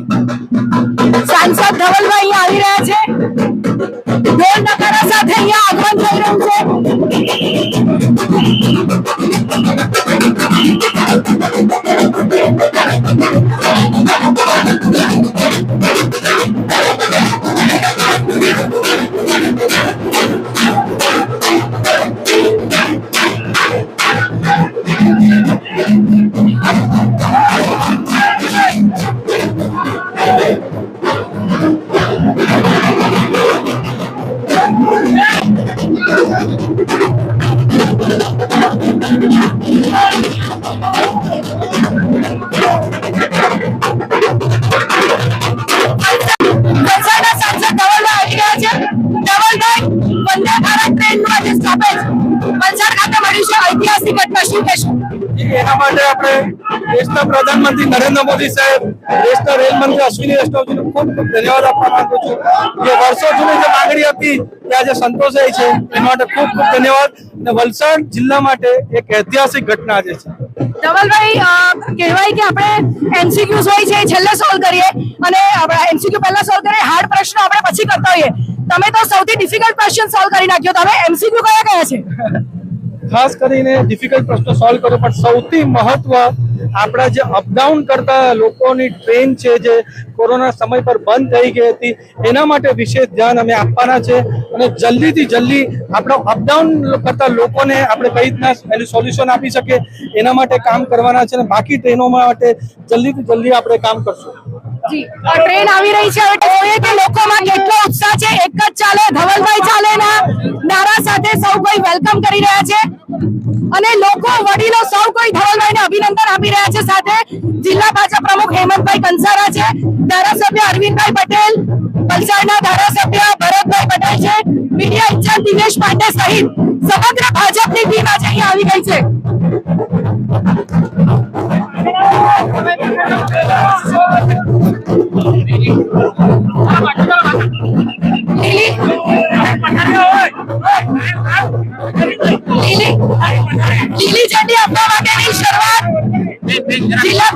સાંસદ ધવલભાઈ આવી રહ્યા છે, ઢોલ નગારા સાથે અહીંયા આગમન થઈ રહ્યું છે। प्रधानमंत्री नरेंद्र मोदी साहेब, देश रेल मंत्री अश्विनी वैष्णवजी खूब खूब धन्यवाद आपवा मांगु छुं। जे वर्षो जूनी जे मांगणी हती ते आज संतोषाई छे, एना माटे खूब खूब धन्यवाद। અને વલસાડ જિલ્લા માટે એક ઐતિહાસિક ઘટના આજે છે। ધવલભાઈ, કહેવાય કે આપણે એમસીક્યુઝ હોય છે છેલ્લે સોલ્વ કરીએ અને આપણે એમસીક્યુ પહેલા સોલ્વ કરીએ, હાર્ડ પ્રશ્નો આપણે પછી કરતા હોઈએ। તમે તો સૌથી ડિફિકલ્ટ ક્વેશ્ચન સોલ્વ કરી નાખ્યો, તો હવે એમસીક્યુ કયા કયા છે? ખાસ કરીને ડિફિકલ્ટ પ્રશ્નો સોલ્વ કરો, પણ સૌથી મહત્વ આપણા જે અપડાઉન કરતા લોકોની ટ્રેન છે જે કોરોના સમય પર બંધ થઈ ગઈ હતી, એના માટે વિશેષ ધ્યાન અમે આપવાના છે અને જલ્દીથી જલ્દી આપણા અપડાઉન કરતા લોકોને આપણે કઈ રીતના એનું સોલ્યુશન આપી શકીએ એના માટે કામ કરવાના છે અને બાકી ટ્રેનો માટે જલ્દીથી જલ્દી આપણે કામ કરશું। ટ્રેન આવી રહી છે, હવે જોઈએ કે લોકોમાં કેટલો ઉત્સાહ છે। એક જ ચાલે ધવલભાઈ ચાલે ના નારા સાથે સૌ કોઈ વેલકમ કરી રહ્યા છે અને લોકો વડીલો સૌ કોઈ ધવલભાઈને અભિનંદન આપી રહ્યા છે। સાથે જિલ્લા ભાજપ પ્રમુખ હેમંતભાઈ કંસારા છે, ધારાસભ્ય અરવિંદભાઈ પટેલ, વલસાડના ધારાસભ્ય ભરતભાઈ પટેલ છે, મીડિયા ઇન્ચાર્જ દિનેશ પાંડે સહિત સમગ્ર ભાજપની ટીમ આજે અહીંયા આવી ગઈ છે। લીલી ઝંડી આપવા માટેની શરૂઆત જિલ્લા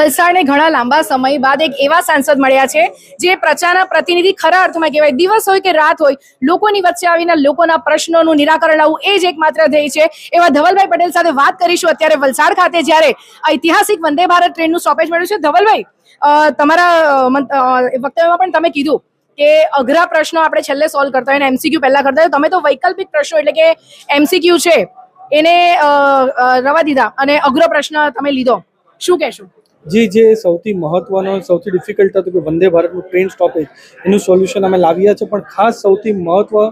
વલસાડને ઘણા લાંબા સમય બાદ એક એવા સાંસદ મળ્યા છે જે પ્રજાના પ્રતિનિધિ ખરા અર્થમાં કહેવાય, દિવસ હોય કે રાત હોય, લોકોની વચ્ચે આવીને લોકોના પ્રશ્નોનું નિરાકરણ લાવવું એ જ એકમાત્ર ધ્યેય છે. એવા ધવલભાઈ પટેલ સાથે વાત કરીશું અત્યારે વલસાડ ખાતે જ્યારે ઐતિહાસિક વંદે ભારત ટ્રેનનું સ્ટોપેજ મળ્યું છે. ધવલભાઈ, તમારા વક્તવ્યમાં પણ તમે કીધું કે અઘરા પ્રશ્નો આપણે છેલ્લે સોલ્વ કરતા હોય અને એમસીક્યુ પહેલા કરતા હોય. તમે તો વૈકલ્પિક પ્રશ્નો એટલે કે એમસીક્યુ છે એને રવા દીધા અને અઘરો પ્રશ્ન તમે લીધો. શું કહેશો? જી, જે સૌથી મહત્વનો સૌથી ડિફિકલ્ટ હતું કે વંદે ભારતનું ટ્રેન સ્ટોપેજ, એનું સોલ્યુશન અમે લાવ્યા છે. પણ ખાસ સૌથી મહત્વ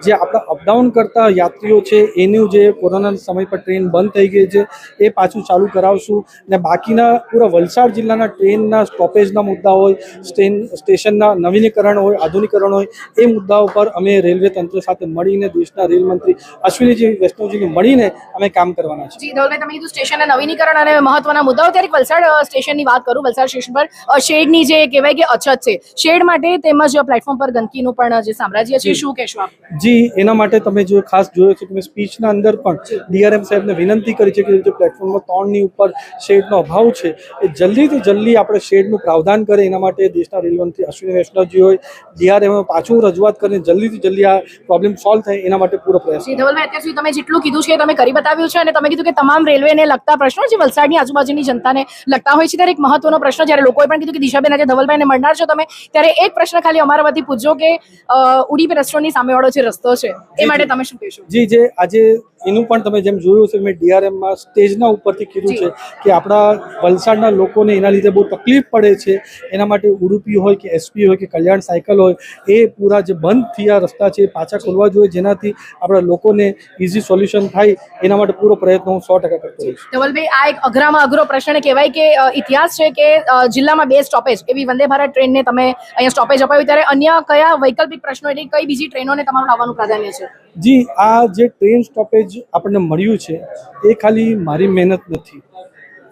જે આપણા અપડાઉન કરતા યાત્રીઓ છે એનું જે કોરોના સમય પર ટ્રેન બંધ થઈ ગઈ છે એ પાછું ચાલુ કરાવશું. ને બાકીના પૂરા વલસાડ જિલ્લાના ટ્રેનના સ્ટોપેજના મુદ્દા હોય, સ્ટેશનના નવીનીકરણ હોય, આધુનિકરણ હોય, એ મુદ્દાઓ પર અમે રેલવે તંત્ર સાથે મળીને દેશના રેલ મંત્રી અશ્વિનીજી વૈષ્ણવજીને મળીને અમે કામ કરવાના છે. જી ધવલભાઈ, તમે કીધું સ્ટેશનના નવીનીકરણ અને મહત્વના મુદ્દાઓ. ત્યારે વલસાડ સ્ટેશનની વાત કરું, વલસાડ સ્ટેશન પર શેડની જે કહેવાય કે અછત છે, શેડ માટે તેમજ પ્લેટફોર્મ પર ગંદકીનું પણ જે સામ્રાજ્ય છે, શું કહેશો આપ? જી, એના માટે તમે જો ખાસ જોયો છે કે મેં સ્પીચના અંદર પણ ડીઆરએમ સાહેબને વિનંતી કરી છે કે જે પ્લેટફોર્મમાં 3ની ઉપર શેડનો અભાવ છે એ જલ્દીથી જલ્દી આપણે શેડનું પ્રાવધાન કરે. એના માટે દેશના રેલ મંત્રી અશ્વિની વૈષ્ણવજી હોય, ડીઆરએમ પાછું રજૂઆત કરીને જલ્દીથી જલ્દી આ પ્રોબ્લેમ સોલ્વ થાય એના માટે પૂરો પ્રયાસ. જી ધવલભાઈ, અત્યાર સુધી તમે જેટલું કીધું છે તમે કરી બતાવ્યું છે અને તમે કીધું કે તમામ રેલવેને લગતા પ્રશ્નો જે વલસાડની આજુબાજુની જનતાને લગતા હોય છે, ત્યારે એક મહત્વનો પ્રશ્ન જ્યારે લોકોએ પણ કીધું કે દિશાબેન આજે ધવલભાઈને મળનાર છો તમે, ત્યારે એક પ્રશ્ન ખાલી અમારા વતી પૂછજો કે ઉડીપી રેસ્ટોરન્ટની સામેવાળો જે રસ્તો છે એ માટે તમે શું કહેશો? જી, જે આજે એનું પણ તમે જેમ જોયું છે, મેં ડીઆરએમમાં સ્ટેજના ઉપરથી કીધું છે કે આપણા વલસાડના લોકોને એના લીધે બહુ તકલીફ પડે છે. એના માટે ઉડુપી હોય કે એસપી હોય કે કલ્યાણ સાયકલ હોય, એ પૂરા જે બંધ થયા રસ્તા છે એ પાછા ખોલવા જોઈએ, જેનાથી આપણા લોકોને ઇઝી સોલ્યુશન થાય. એના માટે પૂરો પ્રયત્ન હું 100% કરતો રહીશ. ધવલભાઈ, આ એક અઘરામાં અઘરો પ્રશ્ન કહેવાય કે ઇતિહાસ છે કે જિલ્લામાં 2 સ્ટોપેજ એવી વંદે ભારત ટ્રેનને તમે અહીંયા સ્ટોપેજ અપાયું, ત્યારે અન્ય કયા વૈકલ્પિક પ્રશ્નો એટલે કઈ બીજી ટ્રેનોને તમારું લાવવાનું પ્રાધાન્ય છે? જી, આ જે ટ્રેન સ્ટોપેજ આપણને મળ્યું છે એ ખાલી મારી મહેનત નથી.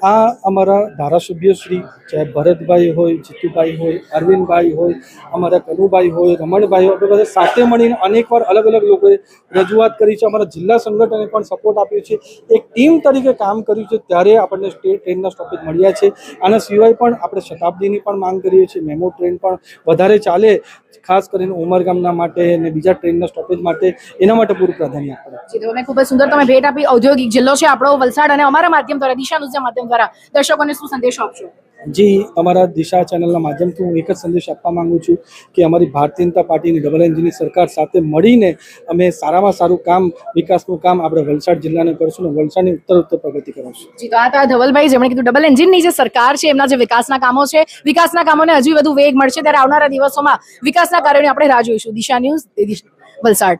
આ અમારા ધારાસભ્ય શ્રી ચાહે ભરતભાઈ હોય, જીતુભાઈ હોય, અરવિંદભાઈ હોય, અમારા કનુભાઈ હોય, રમણભાઈ હોય, આપણે બધા સાથે મળીને અનેકવાર અલગ અલગ લોકોએ રજૂઆત કરી છે. અમારા જિલ્લા સંગઠને પણ સપોર્ટ આપ્યો છે. એક ટીમ તરીકે કામ કર્યું છે, ત્યારે આપણને ટ્રેનના સ્ટોપેજ મળ્યા છે. આના સિવાય પણ આપણે શતાબ્દીની પણ માંગ કરીએ છીએ, મેમો ટ્રેન પણ વધારે ચાલે, ખાસ કરીને ઉમરગામના માટે અને બીજા ટ્રેનના સ્ટોપેજ માટે, એના માટે પૂરું પ્રાધાન્ય આપે. ખૂબ જ સુંદર તમે ભેટ આપી. ઔદ્યોગિક જિલ્લો છે આપણો વલસાડ અને અમારા માધ્યમ દ્વારા, દિશા ન્યૂઝના માધ્યમ દ્વારા દર્શકોને શું સંદેશો આપશો? જી, અમારા દિશા ચેનલના માધ્યમથી હું એક જ સંદેશ આપવા માંગુ છું કે અમારી ભારતીય જનતા પાર્ટીની ડબલ એન્જિનની સરકાર સાથે મળીને અમે સારામાં સારું કામ, વિકાસનું કામ આપણે વલસાડ જિલ્લાને કરશું અને વલસાડની ઉત્તર પ્રગતિ કરશું. જી, તો આ હતા ધવલભાઈ, જેમણે કીધું ડબલ એન્જિનની જે સરકાર છે એમના જે વિકાસના કામો છે, વિકાસના કામોને હજી વધુ વેગ મળશે. ત્યારે આવનારા દિવસોમાં વિકાસના કાર્યોની આપણે રાહ જોઈશું. દિશા ન્યૂઝ, વલસાડ.